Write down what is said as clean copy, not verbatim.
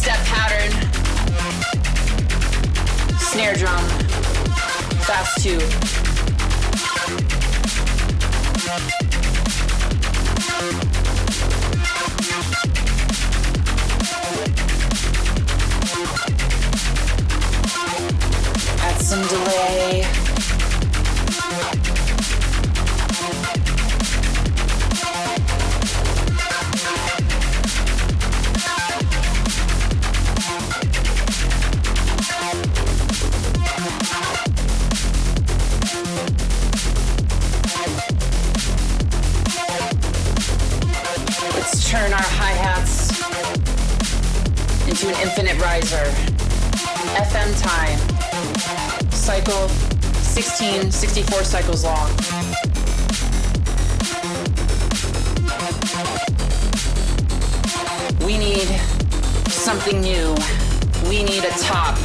step pattern. Snare drum, fast 2. Add some delay. Let's turn our hi-hats into an infinite riser. FM time. Cycle 16, 64 cycles long. We need something new. We need a top.